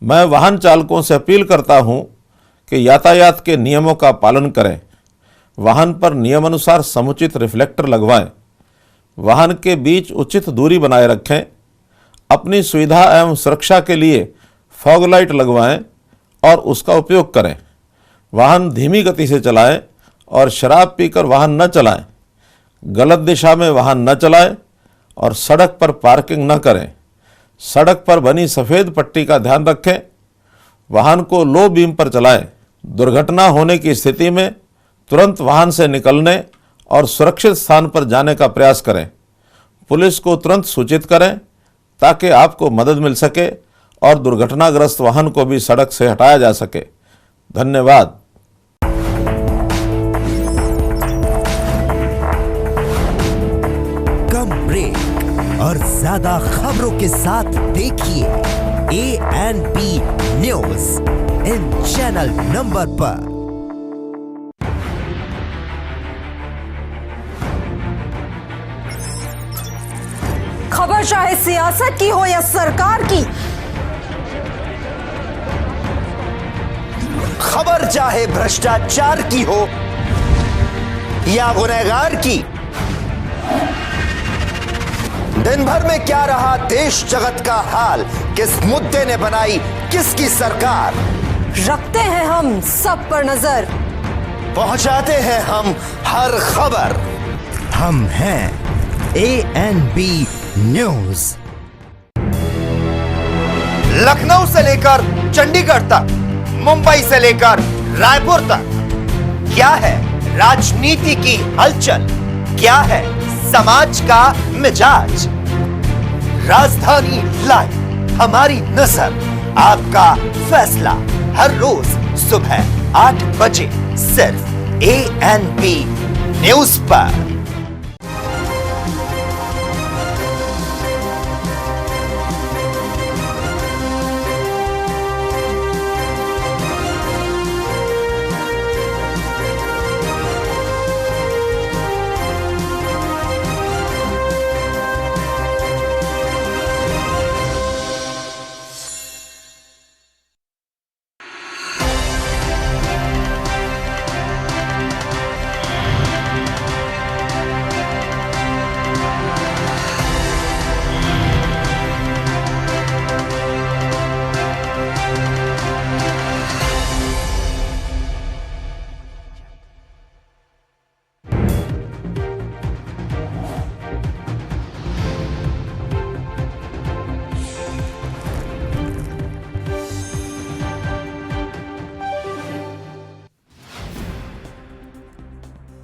मैं वाहन चालकों से अपील करता हूं कि यातायात के नियमों का पालन करें। वाहन पर नियमानुसार समुचित रिफ्लेक्टर लगवाएं। वाहन के बीच उचित दूरी बनाए रखें। अपनी सुविधा एवं सुरक्षा के लिए फॉग लाइट लगवाएं और उसका उपयोग करें। वाहन धीमी गति से चलाएं और शराब पीकर वाहन न चलाएं। गलत दिशा में वाहन न चलाएं और सड़क पर पार्किंग न करें। सड़क पर बनी सफ़ेद पट्टी का ध्यान रखें। वाहन को लो बीम पर चलाएं। दुर्घटना होने की स्थिति में तुरंत वाहन से निकलने और सुरक्षित स्थान पर जाने का प्रयास करें। पुलिस को तुरंत सूचित करें ताकि आपको मदद मिल सके और दुर्घटनाग्रस्त वाहन को भी सड़क से हटाया जा सके। धन्यवाद। कम ब्रेक और ज्यादा खबरों के साथ देखिए ANP news in channel number पर। खबर चाहे सियासत की हो या सरकार की, खबर चाहे भ्रष्टाचार की हो या गुनहगार की, दिन भर में क्या रहा देश जगत का हाल, किस मुद्दे ने बनाई किसकी सरकार, रखते हैं हम सब पर नजर, पहुंचाते हैं हम हर खबर। हम हैं ANP न्यूज। लखनऊ से लेकर चंडीगढ़ तक, मुंबई से लेकर रायपुर तक, क्या है राजनीति की हलचल, क्या है समाज का मिजाज। राजधानी लाइव, हमारी नजर, आपका फैसला, हर रोज सुबह 8 बजे सिर्फ ANP न्यूज पर।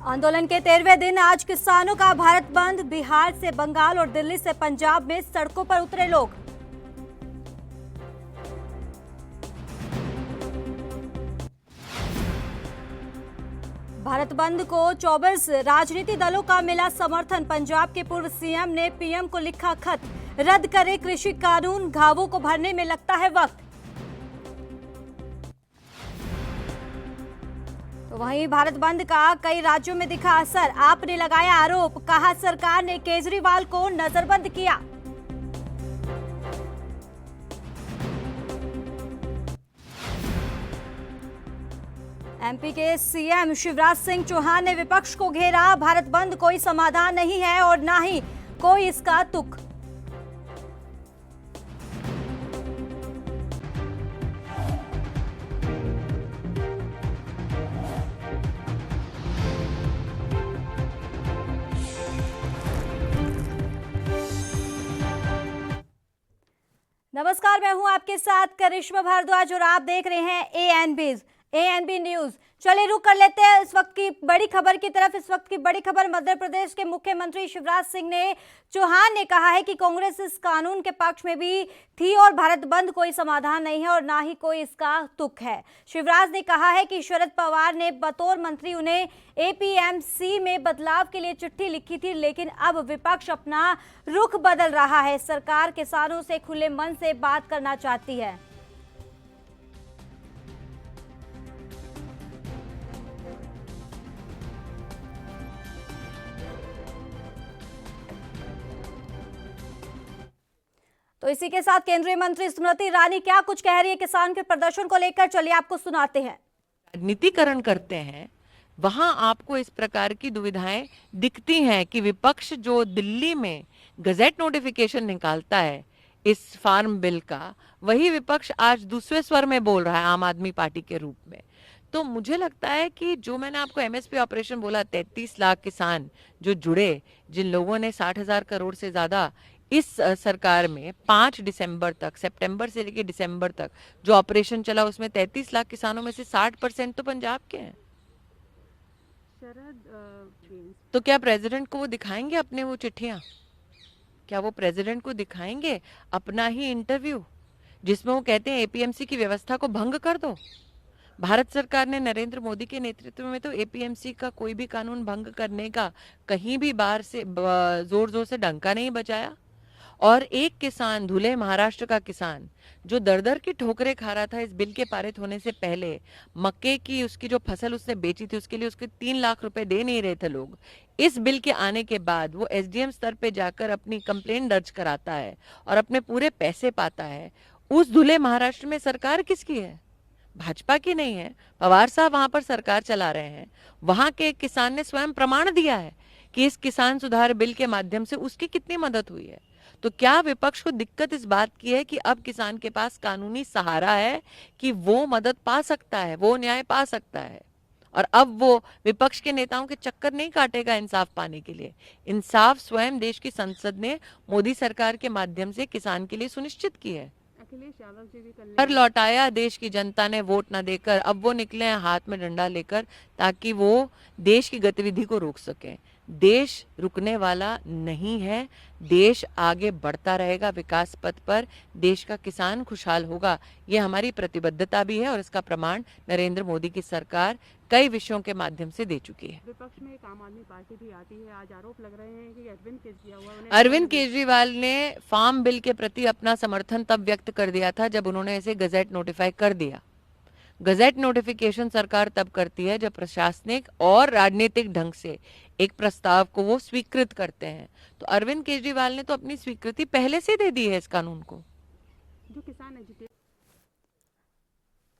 आंदोलन के 13वें दिन आज किसानों का भारत बंद। बिहार से बंगाल और दिल्ली से पंजाब में सड़कों पर उतरे लोग। भारत बंद को 24 राजनीतिक दलों का मिला समर्थन। पंजाब के पूर्व सीएम ने पीएम को लिखा खत, रद्द करे कृषि कानून, घावों को भरने में लगता है वक्त। तो वहीं भारत बंद का कई राज्यों में दिखा असर। आपने लगाया आरोप, कहा सरकार ने केजरीवाल को नजरबंद किया। एमपी के सीएम शिवराज सिंह चौहान ने विपक्ष को घेरा। भारत बंद कोई समाधान नहीं है और ना ही कोई इसका तुक। नमस्कार, मैं हूं आपके साथ करिश्मा भारद्वाज और आप देख रहे हैं ANP न्यूज। चलिए रुक कर लेते हैं इस वक्त की बड़ी खबर की तरफ। इस वक्त की बड़ी खबर मध्य प्रदेश के मुख्यमंत्री शिवराज सिंह चौहान ने कहा है कि कांग्रेस इस कानून के पक्ष में भी थी और भारत बंद कोई समाधान नहीं है और ना ही कोई इसका तुक है। शिवराज ने कहा है कि शरद पवार ने बतौर मंत्री उन्हें APMC में बदलाव के लिए चिट्ठी लिखी थी, लेकिन अब विपक्ष अपना रुख बदल रहा है। सरकार किसानों से खुले मन से बात करना चाहती है। तो इसी के साथ केंद्रीय मंत्री स्मृति ईरानी क्या कुछ कह रही है किसान के प्रदर्शन को लेकर, चलिए आपको सुनाते हैं। राजनीतिकरण करते हैं वहां आपको इस प्रकार की दुविधाएं दिखती हैं कि विपक्ष जो दिल्ली में गजट नोटिफिकेशन निकालता है इस फार्म बिल का, वही विपक्ष आज दूसरे स्वर में बोल रहा है आम आदमी पार्टी के रूप में। तो मुझे लगता है कि जो मैंने आपको एमएसपी ऑपरेशन बोला, 33 लाख किसान जो जुड़े, जिन लोगों ने 60,000 करोड़ से ज्यादा इस सरकार में 5 दिसंबर तक, सितंबर से लेकर दिसंबर तक जो ऑपरेशन चला, उसमें 33 लाख किसानों में से 60% तो पंजाब के हैं। तो क्या प्रेसिडेंट को वो दिखाएंगे अपने वो चिट्ठियां? क्या वो प्रेसिडेंट को दिखाएंगे अपना ही इंटरव्यू जिसमें वो कहते हैं एपीएमसी की व्यवस्था को भंग कर दो? भारत सरकार ने नरेंद्र मोदी के नेतृत्व में तो एपीएमसी का कोई भी कानून भंग करने का कहीं भी बाहर से जोर जोर से डंका नहीं बजाया। और एक किसान, धुले महाराष्ट्र का किसान, जो दर दर की ठोकरें खा रहा था इस बिल के पारित होने से पहले, मक्के की उसकी जो फसल उसने बेची थी उसके लिए उसके 3 लाख रुपए दे नहीं रहे थे लोग, इस बिल के आने के बाद वो एसडीएम स्तर पे जाकर अपनी कंप्लेंट दर्ज कराता है और अपने पूरे पैसे पाता है। उस धुले महाराष्ट्र में सरकार किसकी है? भाजपा की नहीं है। पवार साहब वहां पर सरकार चला रहे हैं। वहां के किसान ने स्वयं प्रमाण दिया है कि इस किसान सुधार बिल के माध्यम से उसकी कितनी मदद हुई है। तो क्या विपक्ष को दिक्कत इस बात की है कि अब किसान के पास कानूनी सहारा है कि वो मदद पा सकता है, वो न्याय पा सकता है, और अब वो विपक्ष के नेताओं के चक्कर नहीं काटेगा इंसाफ पाने के लिए। इंसाफ स्वयं देश की संसद ने मोदी सरकार के माध्यम से किसान के लिए सुनिश्चित की है। कर लौटाया देश की जनता ने वोट ना देकर, अब वो निकले हैं हाथ में डंडा लेकर ताकि वो देश की गतिविधि को रोक सकें। देश रुकने वाला नहीं है, देश आगे बढ़ता रहेगा विकास पथ पर, देश का किसान खुशहाल होगा। ये हमारी प्रतिबद्धता भी है और इसका प्रमाण नरेंद्र मोदी की सरकार कई विषयों के माध्यम से दे चुकी है। विपक्ष में एक आम आदमी पार्टी भी आती है, आज आरोप लग रहे हैं कि अरविंद केजरीवाल ने फार्म बिल के प्रति अपना समर्थन तब व्यक्त कर दिया था जब उन्होंने इसे गजट नोटिफाई कर दिया। गजट नोटिफिकेशन सरकार तब करती है जब प्रशासनिक और राजनीतिक ढंग से एक प्रस्ताव को वो स्वीकृत करते हैं। तो अरविंद केजरीवाल ने तो अपनी स्वीकृति पहले से दे दी है इस कानून को। जो किसान एजुकेट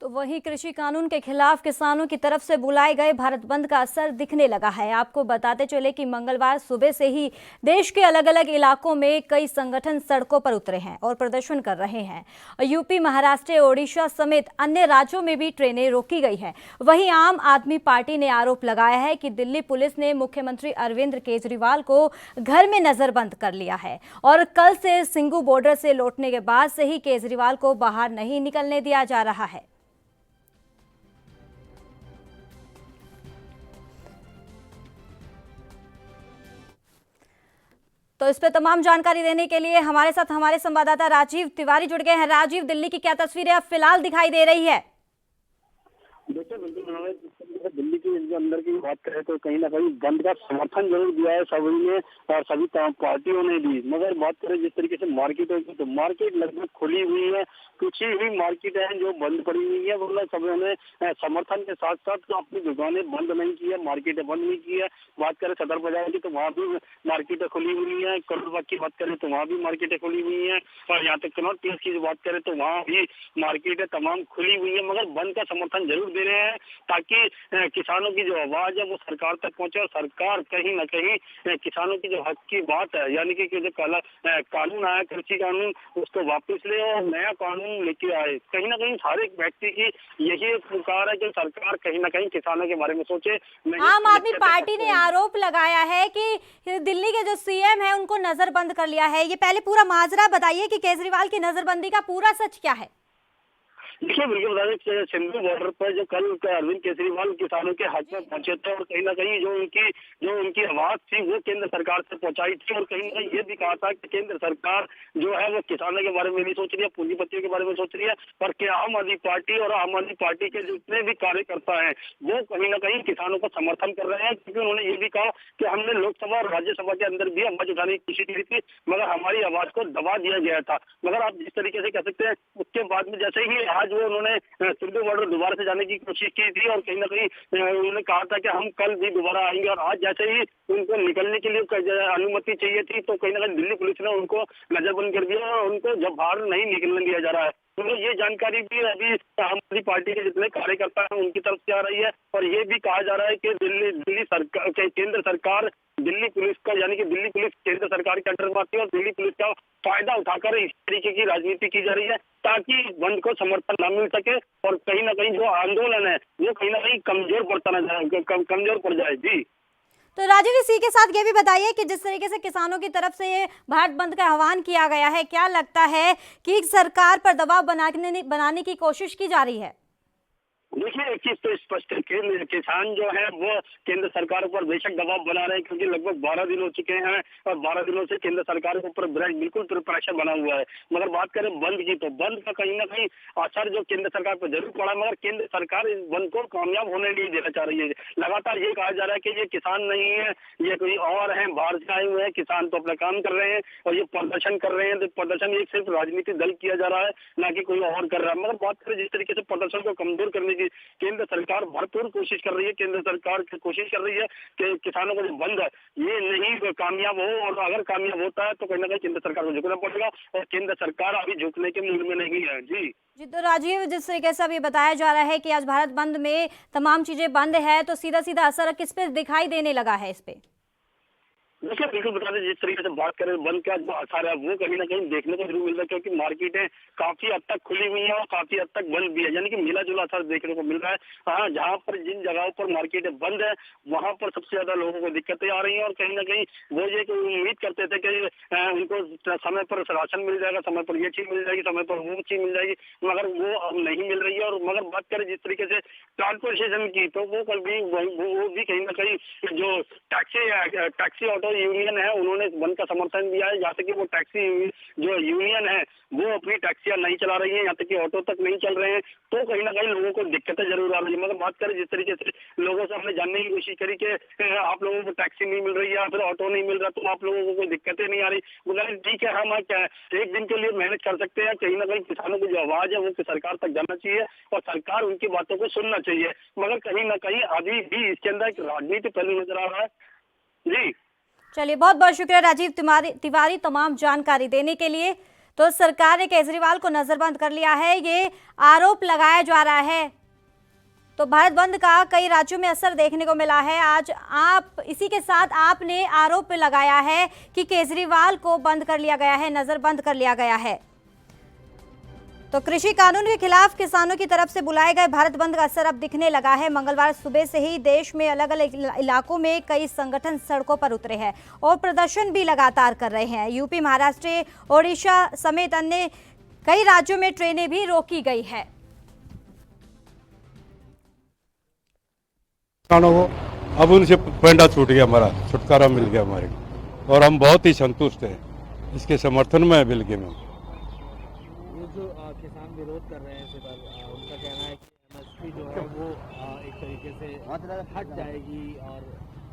तो वहीं कृषि कानून के खिलाफ किसानों की तरफ से बुलाए गए भारत बंद का असर दिखने लगा है। आपको बताते चले कि मंगलवार सुबह से ही देश के अलग अलग इलाकों में कई संगठन सड़कों पर उतरे हैं और प्रदर्शन कर रहे हैं। यूपी, महाराष्ट्र, ओडिशा समेत अन्य राज्यों में भी ट्रेनें रोकी गई हैं। वहीं आम आदमी पार्टी ने आरोप लगाया है कि दिल्ली पुलिस ने मुख्यमंत्री अरविंद केजरीवाल को घर में नजरबंद कर लिया है और कल से सिंगू बॉर्डर से लौटने के बाद से ही केजरीवाल को बाहर नहीं निकलने दिया जा रहा है। तो इस पर तमाम जानकारी देने के लिए हमारे साथ हमारे संवाददाता राजीव तिवारी जुड़ गए हैं। राजीव, दिल्ली की क्या तस्वीरें अब फिलहाल दिखाई दे रही है? देखिए, बिल्कुल दिल्ली की अंदर की बात करें तो कहीं ना कहीं बंद का समर्थन जरूर दिया है सभी ने और सभी पार्टियों ने भी। मगर बात करें जिस तरीके से मार्केटों की, तो मार्केट लगभग खुली हुई है। कुछ ही मार्केट है जो बंद पड़ी हुई है, मतलब सभी ने समर्थन के साथ साथ तो अपनी दुकानें बंद नहीं की है, मार्केटें बंद नहीं की है। बात करें सदर बाजार की तो वहाँ भी मार्केटें खुली हुई है। करोड़बाग की बात करें तो वहाँ भी मार्केटें खुली हुई है और यहाँ तक कनॉट प्लेस की बात करें तो वहाँ भी मार्केटें तमाम खुली हुई है। मगर बंद का समर्थन जरूर दे रहे हैं ताकि किसानों की जो आवाज है वो सरकार तक पहुंचे और सरकार कहीं ना कहीं किसानों की जो हक की बात है, यानी कि जो कानून आया कृषि कानून, उसको वापस ले और नया कानून लेके आए। कहीं ना कहीं हर एक व्यक्ति की यही पुकार है कि सरकार कहीं ना कहीं किसानों के बारे में सोचे। आम आदमी पार्टी ने आरोप लगाया है कि दिल्ली के जो सीएम है उनको नजरबंद कर लिया है। ये पहले पूरा माजरा बताइए कि केजरीवाल की नजरबंदी का पूरा सच क्या है? देखिए, बिल्कुल बता दें, सिंधु बॉर्डर पर जो कल अरविंद केजरीवाल किसानों के हक में पहुंचे थे और कहीं ना कहीं जो उनकी आवाज थी वो केंद्र सरकार से पहुंचाई थी और कहीं ना कहीं ये भी कहा था कि केंद्र सरकार जो है वो किसानों के बारे में नहीं सोच रही है, पूंजीपतियों के बारे में सोच रही है। पर क्या आम आदमी पार्टी और आम आदमी पार्टी के जितने भी कार्यकर्ता हैं वो कहीं ना कहीं किसानों को समर्थन कर रहे हैं, क्योंकि उन्होंने ये भी कहा कि हमने लोकसभा और राज्यसभा के अंदर भी आवाज उठाने की कोशिश की थी मगर हमारी आवाज को दबा दिया गया था। मगर आप जिस तरीके से कह सकते हैं उसके बाद में जैसे ही आज आज वो उन्होंने सिंधु बॉर्डर दोबारा से जाने की कोशिश की थी और कहीं ना कहीं उन्होंने कहा था कि हम कल भी दोबारा आएंगे, और आज जैसे ही उनको निकलने के लिए अनुमति चाहिए थी तो कहीं ना कहीं दिल्ली पुलिस ने उनको नजरबंद कर दिया और उनको जब बाहर नहीं निकलने दिया जा रहा है। तो ये जानकारी भी अभी आम आदमी पार्टी के जितने कार्यकर्ता हैं उनकी तरफ से आ रही है, और ये भी कहा जा रहा है कि दिल्ली सरकार, केंद्र सरकार दिल्ली पुलिस का, यानी कि दिल्ली पुलिस केंद्र सरकार के अंडर में आती है और दिल्ली पुलिस का फायदा उठाकर इस तरीके की राजनीति की जा रही है ताकि बंद को समर्थन न मिल सके और कहीं ना कहीं जो आंदोलन है वो कहीं ना कहीं कमजोर पड़ जाए। जी तो राजीव, इसी के साथ ये भी बताइए कि जिस तरीके से किसानों की तरफ से ये भारत बंद का आह्वान किया गया है, क्या लगता है कि सरकार पर दबाव बनाने की कोशिश की जा रही है? देखिए, एक चीज तो स्पष्ट है कि किसान जो है वो केंद्र सरकार पर बेशक दबाव बना रहे हैं, क्योंकि लगभग 12 दिन हो चुके हैं और 12 दिनों से केंद्र सरकार के ऊपर बिल्कुल प्रेशर बना हुआ है। मगर बात करें बंद की, तो बंद का कहीं ना कहीं असर जो केंद्र सरकार पर जरूर पड़ा, मगर केंद्र सरकार इस बंद को कामयाब होने नहीं देना चाह रही है। लगातार ये कहा जा रहा है कि ये किसान नहीं है, ये कोई और है, बाहर से आए हुए हैं, किसान तो अपना काम कर रहे हैं और ये प्रदर्शन कर रहे हैं। तो प्रदर्शन एक सिर्फ राजनीतिक दल किया जा रहा है, ना कि कोई और कर रहा है। मगर बात करें जिस तरीके से प्रदर्शन को कमजोर करने की केंद्र सरकार भरपूर कोशिश कर रही है, केंद्र सरकार कोशिश कर रही है कि किसानों का जो बंद है ये नहीं कामयाब हो, और अगर कामयाब होता है तो कहीं ना कहीं केंद्र सरकार को झुकना पड़ेगा और केंद्र सरकार अभी झुकने के मूड में नहीं है। जी तो राजीव, जिस तरीके से अभी बताया जा रहा है कि आज भारत बंद में तमाम चीजें बंद है, तो सीधा सीधा असर किस पे दिखाई देने लगा है इस पे? देखिए, बिल्कुल बता दें, जिस तरीके से बात करें बंद का जो असर है वो कहीं ना कहीं देखने को जरूर मिल रहा है, क्योंकि मार्केटें काफी हद तक खुली हुई हैं और काफी हद तक बंद भी है, यानी कि मिला जुला असर देखने को मिल रहा है। हाँ, जहाँ पर जिन जगहों पर मार्केटें बंद है वहां पर सबसे ज्यादा लोगों को दिक्कतें आ रही हैं, और कहीं ना कहीं वो ये उम्मीद करते थे कि उनको समय पर राशन मिल जाएगा, समय पर ये चीज मिल जाएगी, समय पर वो चीज मिल जाएगी, मगर वो अब नहीं मिल रही है। और मगर बात करें जिस तरीके से ट्रांसपोर्टेशन की, तो वो कल भी वो भी कहीं ना कहीं जो टैक्सी ऑटो यूनियन है उन्होंने बंद का समर्थन दिया है। यहाँ तक कि वो टैक्सी जो यूनियन है वो अपनी टैक्सियां नहीं चला रही है, यहाँ तक कि ऑटो तक नहीं चल रहे हैं, तो कहीं ना कहीं लोगों को दिक्कतें जरूर आ रही है। मगर बात करें जिस तरीके से लोगों से हमने जानने की कोशिश करी कि आप लोगों को टैक्सी नहीं मिल रही है या फिर ऑटो नहीं मिल रहा, तो आप लोगों को कोई दिक्कतें नहीं आ रही। बोला ठीक है, हम एक दिन के लिए मेहनत कर सकते हैं, कहीं ना कहीं किसानों की जो आवाज है वो सरकार तक जाना चाहिए और सरकार उनकी बातों को सुनना चाहिए। मगर कहीं ना कहीं अभी भी इसके अंदर एक राजनीति पहलू नजर आ रहा है। जी चलिए, बहुत बहुत शुक्रिया राजीव तिवारी तमाम जानकारी देने के लिए। तो सरकार ने केजरीवाल को नजरबंद कर लिया है, ये आरोप लगाया जा रहा है। तो भारत बंद का कई राज्यों में असर देखने को मिला है। आज आप इसी के साथ आपने आरोप लगाया है कि केजरीवाल को बंद कर लिया गया है, नजरबंद कर लिया गया है। तो कृषि कानून के खिलाफ किसानों की तरफ से बुलाए गए भारत बंद का असर अब दिखने लगा है। मंगलवार सुबह से ही देश में अलग अलग इलाकों में कई संगठन सड़कों पर उतरे हैं और प्रदर्शन भी लगातार कर रहे हैं। यूपी, महाराष्ट्र, ओडिशा समेत अन्य कई राज्यों में ट्रेनें भी रोकी गई है। अब उनसे पैंडा छूट गया, हमारा छुटकारा मिल गया हमारे को, और हम बहुत ही संतुष्ट हैं। इसके समर्थन में बिल के में जो किसान विरोध कर रहे हैं, उनका कहना है कि एमएसपी जो है वो एक तरीके से हट जाएगी और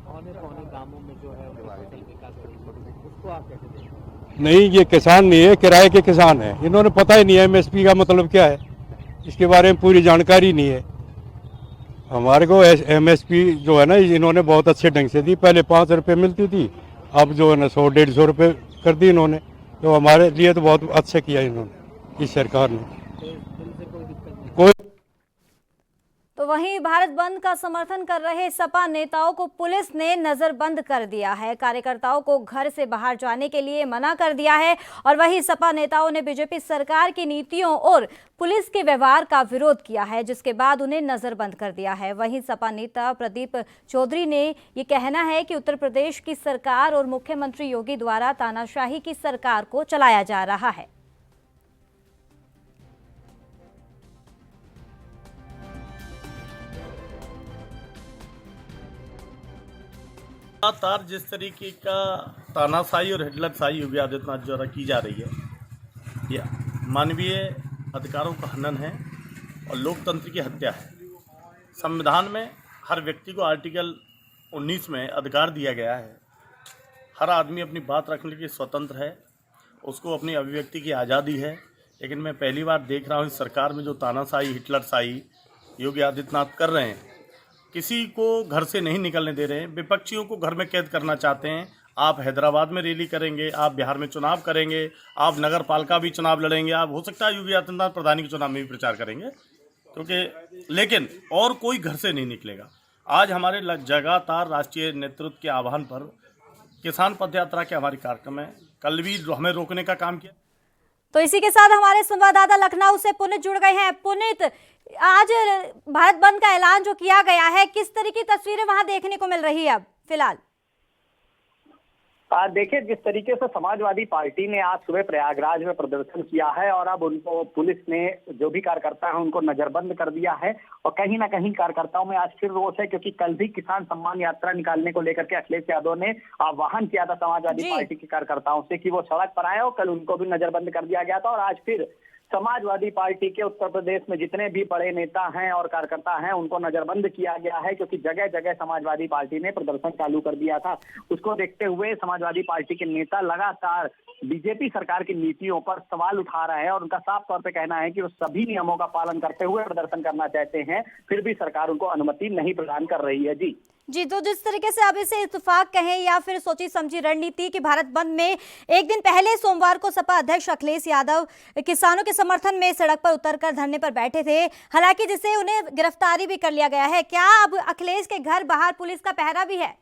औने पौने दामों में जो है फसल विकास करेगी, उसको आप कैसे देखते हैं? नहीं, ये किसान नहीं है, किराए के किसान है। इन्होंने पता ही नहीं है एमएसपी का मतलब क्या है, इसके बारे में पूरी जानकारी नहीं है। हमारे को एमएसपी जो है ना, इन्होंने बहुत अच्छे ढंग से दी। पहले 5 रुपये मिलती थी, अब जो है ना 100-150 रुपये कर दी इन्होंने। तो हमारे लिए तो बहुत अच्छा किया इन्होंने, इस सरकार ने। कोई तो वहीं भारत बंद का समर्थन कर रहे सपा नेताओं को पुलिस ने नजरबंद कर दिया है। कार्यकर्ताओं को घर से बाहर जाने के लिए मना कर दिया है और वहीं सपा नेताओं ने बीजेपी सरकार की नीतियों और पुलिस के व्यवहार का विरोध किया है, जिसके बाद उन्हें नजरबंद कर दिया है। वहीं सपा नेता प्रदीप चौधरी ने ये कहना है कि उत्तर प्रदेश की सरकार और मुख्यमंत्री योगी द्वारा तानाशाही की सरकार को चलाया जा रहा है। लगातार जिस तरीके का तानाशाही और हिटलरशाही योगी आदित्यनाथ द्वारा की जा रही है, यह मानवीय अधिकारों का हनन है और लोकतंत्र की हत्या है। संविधान में हर व्यक्ति को आर्टिकल 19 में अधिकार दिया गया है। हर आदमी अपनी बात रखने के लिए स्वतंत्र है, उसको अपनी अभिव्यक्ति की आज़ादी है। लेकिन मैं पहली बार देख रहा हूँ इस सरकार में जो तानाशाही हिटलरशाही योगी आदित्यनाथ कर रहे हैं, किसी को घर से नहीं निकलने दे रहे हैं, विपक्षियों को घर में कैद करना चाहते हैं। आप हैदराबाद में रैली करेंगे, आप बिहार में चुनाव करेंगे, आप नगर पालिका भी चुनाव लड़ेंगे, आप हो सकता है योगी आदित्यनाथ प्रधानी के चुनाव में भी प्रचार करेंगे, क्योंकि लेकिन और कोई घर से नहीं निकलेगा। आज हमारे लगातार राष्ट्रीय नेतृत्व के आह्वान पर किसान पद यात्रा के हमारे कार्यक्रम है, कल भी हमें रोकने का काम किया। तो इसी के साथ हमारे संवाददाता लखनऊ से पुनीत जुड़ गए हैं। पुनीत, आज भारत बंद का ऐलान जो किया गया है, किस तरह की तस्वीरें वहां देखने को मिल रही है अब फिलहाल? देखिए, जिस तरीके से समाजवादी पार्टी ने आज सुबह प्रयागराज में प्रदर्शन किया है और अब उनको पुलिस ने जो भी कार्यकर्ता है उनको नजरबंद कर दिया है और कहीं ना कहीं कार्यकर्ताओं में आज फिर रोष है, क्योंकि कल भी किसान सम्मान यात्रा निकालने को लेकर के अखिलेश यादव ने आह्वान किया था समाजवादी पार्टी के कार्यकर्ताओं से कि वो सड़क पर आए और कल उनको भी नजरबंद कर दिया गया था। और आज फिर समाजवादी पार्टी के उत्तर प्रदेश में जितने भी बड़े नेता हैं और कार्यकर्ता हैं उनको नजरबंद किया गया है, क्योंकि जगह जगह समाजवादी पार्टी ने प्रदर्शन चालू कर दिया था। उसको देखते हुए समाजवादी पार्टी के नेता लगातार बीजेपी सरकार की नीतियों पर सवाल उठा रहे हैं और उनका साफ तौर पे कहना है कि वो सभी नियमों का पालन करते हुए प्रदर्शन करना चाहते हैं, फिर भी सरकार उनको अनुमति नहीं प्रदान कर रही है। जी, तो जिस तरीके से अब इसे इत्तेफाक कहें या फिर सोची समझी रणनीति कि भारत बंद में एक दिन पहले सोमवार को सपा अध्यक्ष अखिलेश यादव किसानों के समर्थन में सड़क पर उतरकर धरने पर बैठे थे, हालांकि जिसे उन्हें गिरफ्तारी भी कर लिया गया है। क्या अब अखिलेश के घर बाहर पुलिस का पहरा भी है?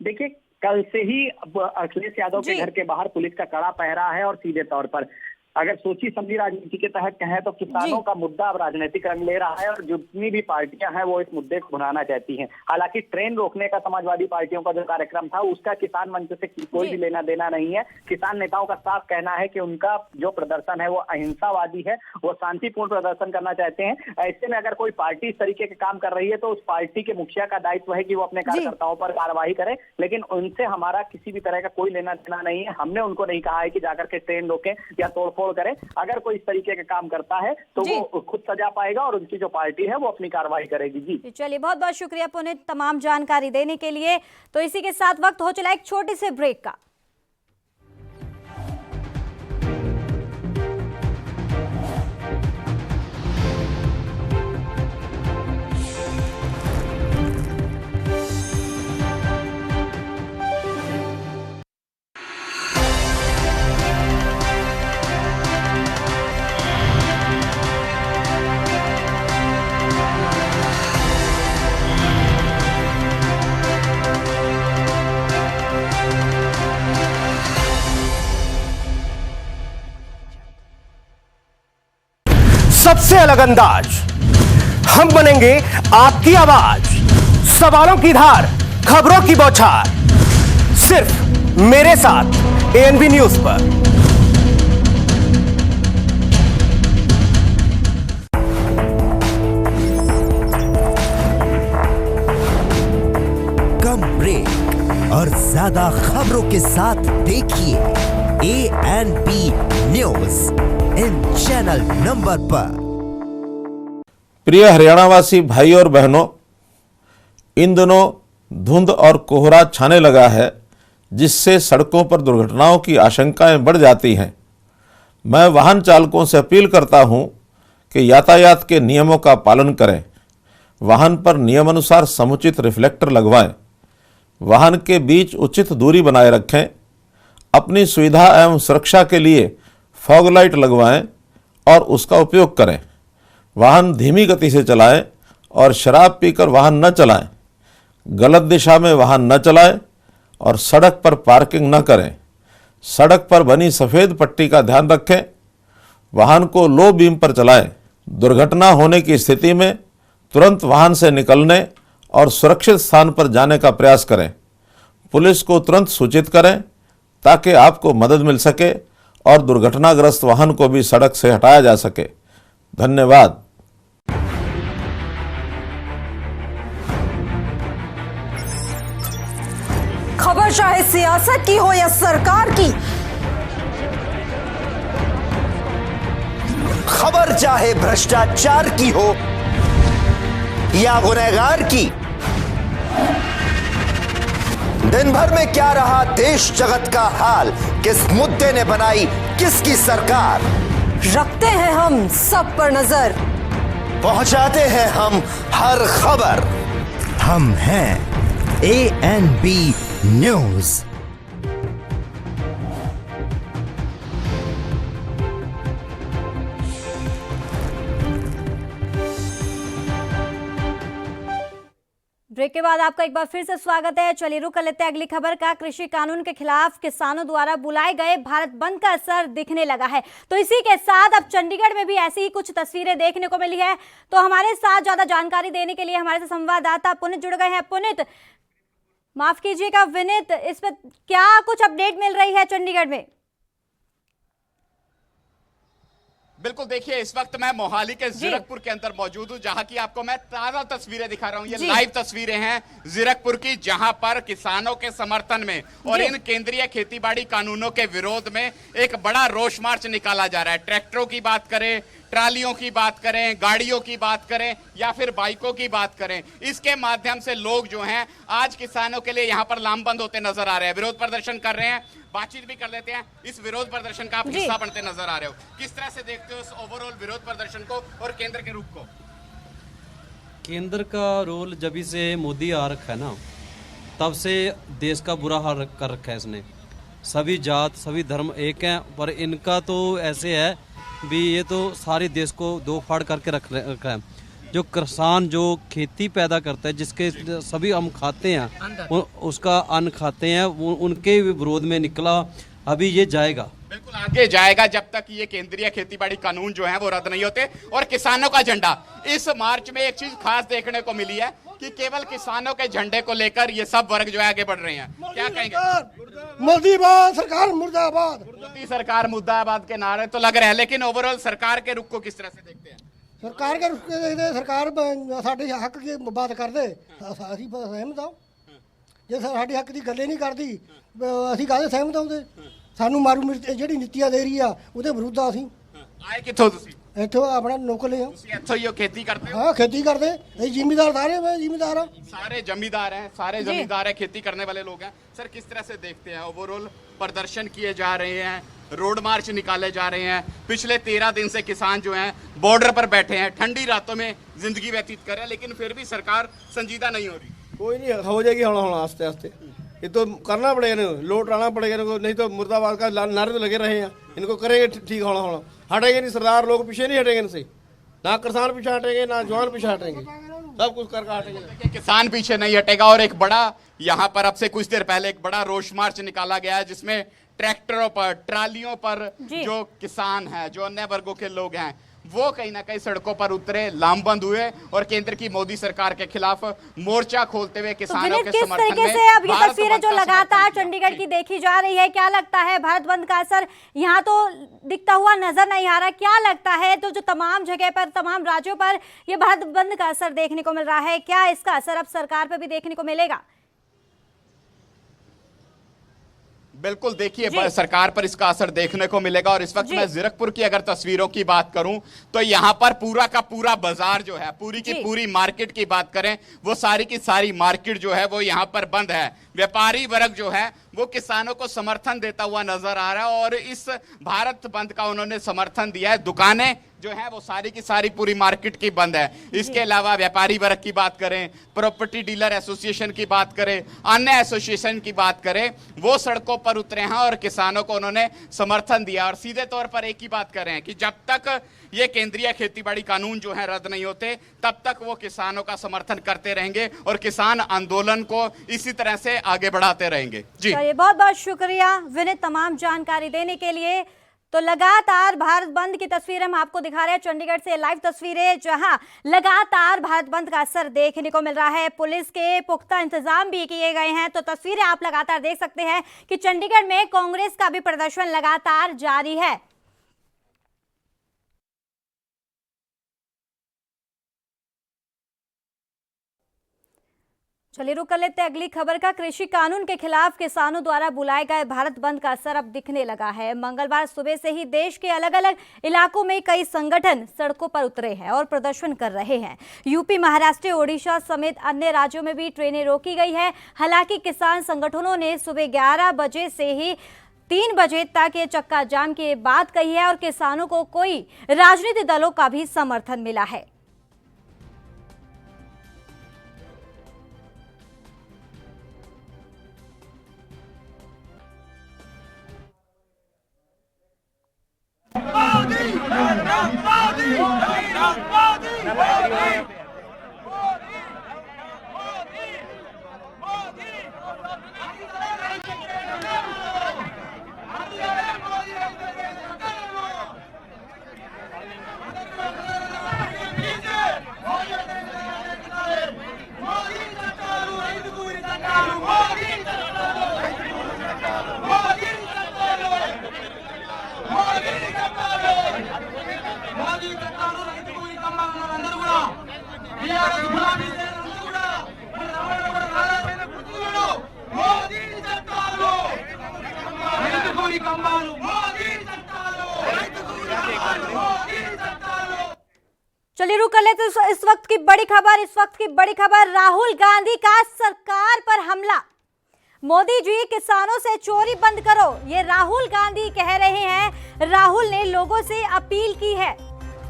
देखिए, कल से ही अखिलेश यादव के घर के बाहर पुलिस का कड़ा पहरा है और सीधे तौर पर अगर सोची समझी राजनीति के तहत कहें तो किसानों का मुद्दा अब राजनीतिक रंग ले रहा है और जितनी भी पार्टियां हैं वो इस मुद्दे को भुनाना चाहती हैं। हालांकि ट्रेन रोकने का समाजवादी पार्टियों का जो कार्यक्रम था उसका किसान मंच से कोई भी लेना देना नहीं है। किसान नेताओं का साफ कहना है कि उनका जो प्रदर्शन है वो अहिंसावादी है, वो शांतिपूर्ण प्रदर्शन करना चाहते हैं। ऐसे में अगर कोई पार्टी इस तरीके के काम कर रही है तो उस पार्टी के मुखिया का दायित्व है कि वो अपने कार्यकर्ताओं पर कार्रवाई करे, लेकिन उनसे हमारा किसी भी तरह का कोई लेना देना नहीं है। हमने उनको नहीं कहा है कि जाकर के ट्रेन रोकें या तोड़फोड़ करें। अगर कोई इस तरीके का काम करता है तो वो खुद सजा पाएगा और उनकी जो पार्टी है वो अपनी कार्रवाई करेगी। जी चलिए, बहुत बहुत शुक्रिया पुनीत तमाम जानकारी देने के लिए। तो इसी के साथ वक्त हो चला एक छोटे से ब्रेक का। सबसे अलग अंदाज, हम बनेंगे आपकी आवाज, सवालों की धार, खबरों की बौछार, सिर्फ मेरे साथ एएनबी न्यूज पर। कम ब्रेक और ज्यादा खबरों के साथ देखिए ANB news in channel number पर। प्रिय हरियाणावासी भाई और बहनों, इन दिनों धुंध और कोहरा छाने लगा है, जिससे सड़कों पर दुर्घटनाओं की आशंकाएं बढ़ जाती हैं। मैं वाहन चालकों से अपील करता हूं कि यातायात के नियमों का पालन करें, वाहन पर नियमानुसार समुचित रिफ्लेक्टर लगवाएं, वाहन के बीच उचित दूरी बनाए रखें, अपनी सुविधा एवं सुरक्षा के लिए फॉग लाइट लगवाएं और उसका उपयोग करें। वाहन धीमी गति से चलाएं और शराब पीकर वाहन न चलाएं। गलत दिशा में वाहन न चलाएं और सड़क पर पार्किंग न करें। सड़क पर बनी सफ़ेद पट्टी का ध्यान रखें। वाहन को लो बीम पर चलाएं। दुर्घटना होने की स्थिति में तुरंत वाहन से निकलने और सुरक्षित स्थान पर जाने का प्रयास करें। पुलिस को तुरंत सूचित करें ताकि आपको मदद मिल सके और दुर्घटनाग्रस्त वाहन को भी सड़क से हटाया जा सके। धन्यवाद। खबर चाहे सियासत की हो या सरकार की, खबर चाहे भ्रष्टाचार की हो या गुनहगार की, दिन भर में क्या रहा देश जगत का हाल, किस मुद्दे ने बनाई किसकी सरकार, रखते हैं हम सब पर नजर, पहुंचाते हैं हम हर खबर। हम हैं ANB न्यूज। ब्रेक के बाद आपका एक बार फिर से स्वागत है। चलिए रुक कर लेते हैं अगली खबर का। कृषि कानून के खिलाफ किसानों द्वारा बुलाए गए भारत बंद का असर दिखने लगा है। तो इसी के साथ अब चंडीगढ़ में भी ऐसी ही कुछ तस्वीरें देखने को मिली है। तो हमारे साथ ज्यादा जानकारी देने के लिए हमारे साथ संवाददाता पुनीत जुड़ गए हैं। पुनीत, माफ कीजिएगा विनीत, इस पर क्या कुछ अपडेट मिल रही है चंडीगढ़ में? बिल्कुल, देखिए इस वक्त मैं मोहाली के जीरकपुर के अंदर मौजूद हूं, जहां की आपको मैं ताजा तस्वीरें दिखा रहा हूं। ये लाइव तस्वीरें हैं जीरकपुर की, जहां पर किसानों के समर्थन में और इन केंद्रीय खेतीबाड़ी कानूनों के विरोध में एक बड़ा रोष मार्च निकाला जा रहा है। ट्रैक्टरों की बात करें, ट्रालियों की बात करें, गाड़ियों की बात करें या फिर बाइकों की बात करें, इसके माध्यम से लोग जो हैं आज किसानों के लिए यहाँ पर लामबंद होते नजर आ रहे हैं, विरोध प्रदर्शन कर रहे हैं। बातचीत भी कर लेते हैं। इस विरोध प्रदर्शन का आप हिस्सा बनते नजर आ रहे हो, किस तरह से देखते हो इस ओवरऑल विरोध प्रदर्शन को और केंद्र के रुख को? केंद्र का रोल जब से मोदी आ रखा है ना, तब से देश का बुरा हाल कर रखा है इसने। सभी जात सभी धर्म एक हैं, पर इनका तो ऐसे है भी ये तो सारे देश को दो फाड़ करके रखा है। जो किसान जो खेती पैदा करता है, जिसके सभी हम खाते हैं, उसका अन्न खाते हैं, वो उनके विरोध में निकला। अभी ये जाएगा, बिल्कुल आगे जाएगा जब तक ये केंद्रीय खेतीबाड़ी कानून जो है वो रद्द नहीं होते। और किसानों का झंडा, इस मार्च में एक चीज खास देखने को मिली है कि केवल किसानों के झंडे को लेकर ये सब वर्ग जो है आगे बढ़ रहे हैं। क्या कहेंगे? मोदी सरकार मुर्दाबाद, मोदी सरकार मुर्दाबाद के नारे तो लग रहे हैं, लेकिन ओवरऑल सरकार के रुख को किस तरह से देखते हैं? सरकार के रुख के देखते, सरकार साडे हक की बात कर दे ਅਸੀਂ ਸਹਿਮਤ ਹਾਂ। ਜੇ ਸਾਡੇ ਹੱਕ ਦੀ ਗੱਲ ਹੀ ਨਹੀਂ ਕਰਦੀ, ਅਸੀਂ ਕਾਹਦੇ ਸਹਿਮਤ ਹੁੰਦੇ? ਸਾਨੂੰ ਮਾਰੂ ਜਿਹੜੀ ਨੀਤੀਆਂ ਦੇ ਰਹੀ ਆ ਉਹਦੇ ਵਿਰੁੱਧ ਆ ਅਸੀਂ। ਆਏ ਕਿੱਥੋਂ ਤੁਸੀਂ? ਇੱਥੋਂ ਆਪਣਾ ਲੋਕਲ ਆ। ਤੁਸੀਂ ਇੱਥੋਂ ਹੀ खेती करते हो? हाँ, खेती करते, ये जिम्मेदार सारे, मैं जिम्मेदार हूँ। सारे जमींदार हैं, सारे जमींदार हैं, खेती करने वाले लोग हैं। सर किस तरह से देखते हैं ओवरऑल प्रदर्शन किए जा रहे हैं, रोड मार्च निकाले जा रहे हैं? पिछले 13 दिन से किसान जो हैं बॉर्डर पर बैठे हैं, ठंडी रातों में जिंदगी व्यतीत कर रहे हैं, लेकिन फिर भी सरकार संजीदा नहीं हो रही। कोई नहीं हो जाएगी, हौला आस्ते आस्ते। ये तो करना पड़ेगा, लोट आना पड़ेगा इनको, नहीं तो मुर्दाबाद का नारे तो लगे रहे हैं। इनको करेंगे ठीक, हौला हौला हटेंगे नहीं, सरदार लोग पीछे नहीं हटेंगे इनसे। ना किसान पीछे हटेंगे, ना जवान पीछे हटेंगे, सब कुछ करके हटेंगे। किसान पीछे नहीं हटेगा। और एक बड़ा यहाँ पर अब से कुछ देर पहले एक बड़ा रोष मार्च निकाला गया है, जिसमें ट्रैक्टरों पर, ट्रालियों पर जो किसान हैं, जो अन्य वर्गों के लोग हैं, वो कहीं ना कहीं सड़कों पर उतरे, लामबंद हुए और केंद्र की मोदी सरकार के खिलाफ मोर्चा खोलते हुए किसानों के समर्थन में। किस तरीके से अब ये तस्वीरें जो लगातार चंडीगढ़ की देखी जा रही है, क्या लगता है भारत बंद का असर यहाँ तो दिखता हुआ नजर नहीं आ रहा? क्या लगता है तो जो तमाम जगह पर, तमाम राज्यों पर ये भारत बंद का असर देखने को मिल रहा है, क्या इसका असर अब सरकार पर भी देखने को मिलेगा? बिल्कुल, देखिए सरकार पर इसका असर देखने को मिलेगा। और इस वक्त मैं जीरकपुर की अगर तस्वीरों की बात करूं तो यहां पर पूरा का पूरा बाजार जो है, पूरी की पूरी मार्केट की बात करें, वो सारी की सारी मार्केट जो है वो यहां पर बंद है। व्यापारी वर्ग जो है वो किसानों को समर्थन देता हुआ नजर आ रहा है और इस भारत बंद का उन्होंने समर्थन दिया है। दुकानें जो है वो सारी की सारी पूरी मार्केट की बंद है। इसके अलावा व्यापारी वर्ग की बात करें, प्रॉपर्टी डीलर एसोसिएशन की बात करें, अन्य एसोसिएशन की बात करें, वो सड़कों पर उतरे हैं और किसानों को उन्होंने समर्थन दिया। और सीधे तौर पर एक ही बात कर रहे हैं कि जब तक ये केंद्रीय खेतीबाड़ी कानून जो है रद्द नहीं होते, तब तक वो किसानों का समर्थन करते रहेंगे और किसान आंदोलन को इसी तरह से आगे बढ़ाते रहेंगे। जी बहुत बहुत शुक्रिया विनीत तमाम जानकारी देने के लिए। तो लगातार भारत बंद की तस्वीर हम आपको दिखा रहे हैं, चंडीगढ़ से लाइव तस्वीरें, जहां लगातार भारत बंद का असर देखने को मिल रहा है। पुलिस के पुख्ता इंतजाम भी किए गए हैं। तो तस्वीरें आप लगातार देख सकते हैं कि चंडीगढ़ में कांग्रेस का भी प्रदर्शन लगातार जारी है। चलिए रुक कर लेते हैं अगली खबर का। कृषि कानून के खिलाफ किसानों द्वारा बुलाए गए भारत बंद का असर अब दिखने लगा है। मंगलवार सुबह से ही देश के अलग अलग इलाकों में कई संगठन सड़कों पर उतरे हैं और प्रदर्शन कर रहे हैं। यूपी, महाराष्ट्र, ओडिशा समेत अन्य राज्यों में भी ट्रेनें रोकी गई है। हालांकि किसान संगठनों ने सुबह 11 बजे से ही 3 बजे तक ये चक्का जाम की बात कही है और किसानों को कोई राजनीतिक दलों का भी समर्थन मिला है। चलिए रुक कर लेते इस वक्त की बड़ी खबर। राहुल गांधी का सरकार पर हमला। मोदी जी किसानों से चोरी बंद करो, ये राहुल गांधी कह रहे हैं। राहुल ने लोगों से अपील की है।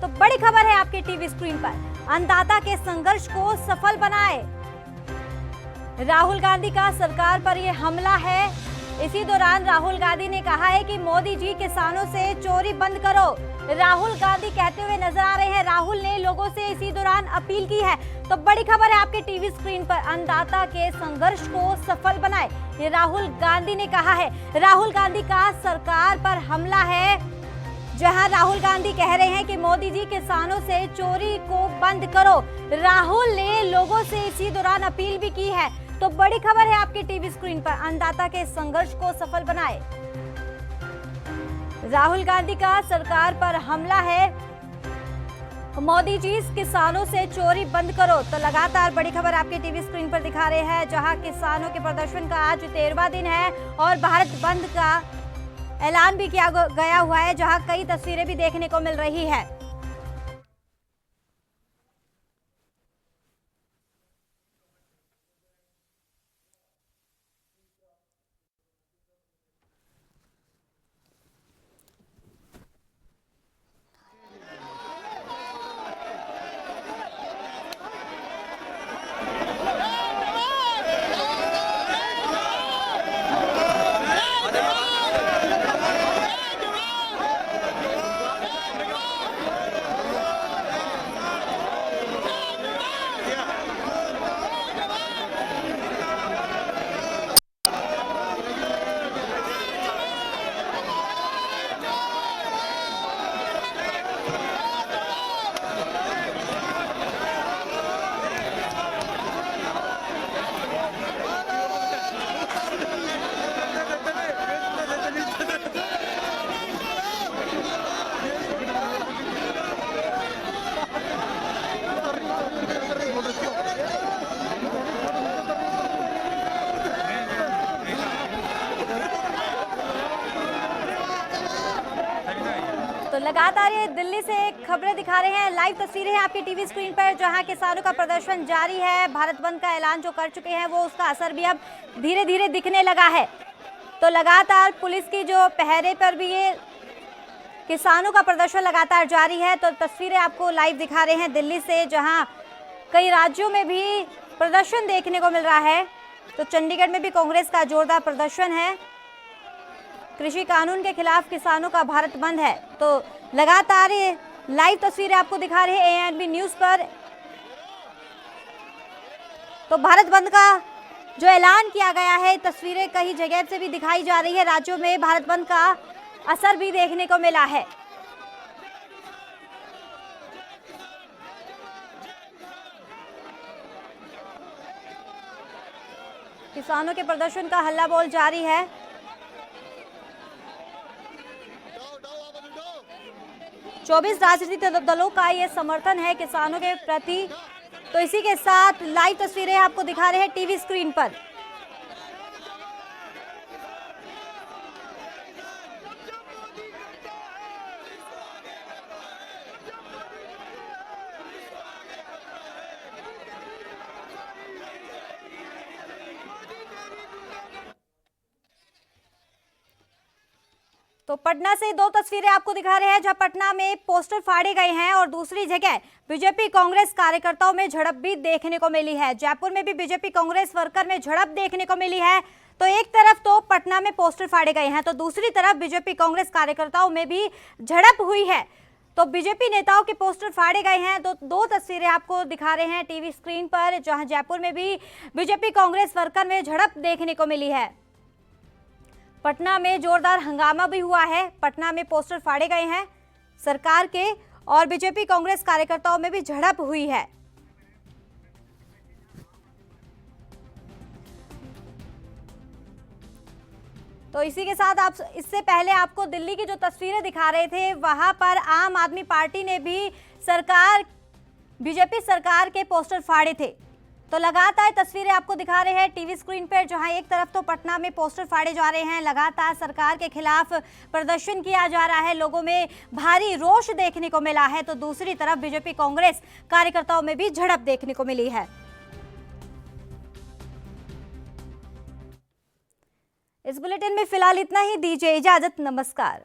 तो बड़ी खबर है आपके टीवी स्क्रीन पर। अन्नदाता के संघर्ष को सफल बनाए, राहुल गांधी का सरकार पर यह हमला है। इसी दौरान राहुल गांधी ने कहा है कि मोदी जी किसानों से चोरी बंद करो, राहुल गांधी कहते हुए नजर आ रहे हैं। राहुल ने लोगों से इसी दौरान अपील की है। तो बड़ी खबर है आपके टीवी स्क्रीन पर। अन्नदाता के संघर्ष को सफल बनाए, ये राहुल गांधी ने कहा है। राहुल गांधी का सरकार पर हमला है, जहां राहुल गांधी कह रहे हैं कि मोदी जी किसानों से चोरी को बंद करो। राहुल ने लोगों से इसी दौरान अपील भी की है। तो बड़ी खबर है आपके टीवी स्क्रीन पर। अन्नदाता के संघर्ष को सफल बनाए, राहुल गांधी का सरकार पर हमला है। मोदी जी किसानों से चोरी बंद करो। तो लगातार बड़ी खबर आपके टीवी स्क्रीन पर दिखा रहे हैं, जहां किसानों के प्रदर्शन का आज 13वां दिन है और भारत बंद का ऐलान भी किया गया हुआ है, जहां कई तस्वीरें भी देखने को मिल रही है। तो लगातार ये दिल्ली से खबरें दिखा रहे हैं, लाइव तस्वीरें हैं आपके टीवी स्क्रीन पर, जहां किसानों का प्रदर्शन जारी है। भारत बंद का ऐलान जो कर चुके हैं, वो उसका असर भी अब धीरे धीरे दिखने लगा है। तो लगातार पुलिस की जो पहरे पर भी ये किसानों का प्रदर्शन लगातार जारी है। तो तस्वीरें आपको लाइव दिखा रहे हैं दिल्ली से, जहां कई राज्यों में भी प्रदर्शन देखने को मिल रहा है। तो चंडीगढ़ में भी कांग्रेस का जोरदार प्रदर्शन है। कृषि कानून के खिलाफ किसानों का भारत बंद है। तो लगातार ये लाइव तस्वीरें आपको दिखा रहे हैं एएनबी न्यूज़ पर। तो भारत बंद का जो ऐलान किया गया है, तस्वीरें कई जगह से भी दिखाई जा रही है। राज्यों में भारत बंद का असर भी देखने को मिला है। किसानों के प्रदर्शन का हल्ला बोल जारी है। चौबीस राजनीतिक दलों का ये समर्थन है किसानों के प्रति। तो इसी के साथ लाइव तस्वीरें आपको दिखा रहे हैं टीवी स्क्रीन पर। पटना से दो तस्वीरें आपको दिखा रहे हैं जहां पटना में पोस्टर फाड़े गए हैं और दूसरी जगह बीजेपी कांग्रेस कार्यकर्ताओं में झड़प भी देखने को मिली है। जयपुर में भी बीजेपी कांग्रेस वर्कर में झड़प देखने को मिली है। तो एक तरफ तो पटना में पोस्टर फाड़े गए हैं तो दूसरी तरफ बीजेपी कांग्रेस कार्यकर्ताओं में भी झड़प हुई है। तो बीजेपी नेताओं के पोस्टर फाड़े गए हैं। तो दो तस्वीरें आपको दिखा रहे हैं टीवी स्क्रीन पर, जहां जयपुर में भी बीजेपी कांग्रेस वर्कर में झड़प देखने को मिली है। पटना में जोरदार हंगामा भी हुआ है। पटना में पोस्टर फाड़े गए हैं सरकार के और बीजेपी कांग्रेस कार्यकर्ताओं में भी झड़प हुई है। तो इसी के साथ आप इससे पहले आपको दिल्ली की जो तस्वीरें दिखा रहे थे वहां पर आम आदमी पार्टी ने भी बीजेपी सरकार के पोस्टर फाड़े थे। तो लगातार तस्वीरें आपको दिखा रहे हैं टीवी स्क्रीन पर, जहां एक तरफ तो पटना में पोस्टर फाड़े जा रहे हैं, लगातार सरकार के खिलाफ प्रदर्शन किया जा रहा है, लोगों में भारी रोष देखने को मिला है। तो दूसरी तरफ बीजेपी कांग्रेस कार्यकर्ताओं में भी झड़प देखने को मिली है। इस बुलेटिन में फिलहाल इतना ही, दीजिए इजाजत, नमस्कार।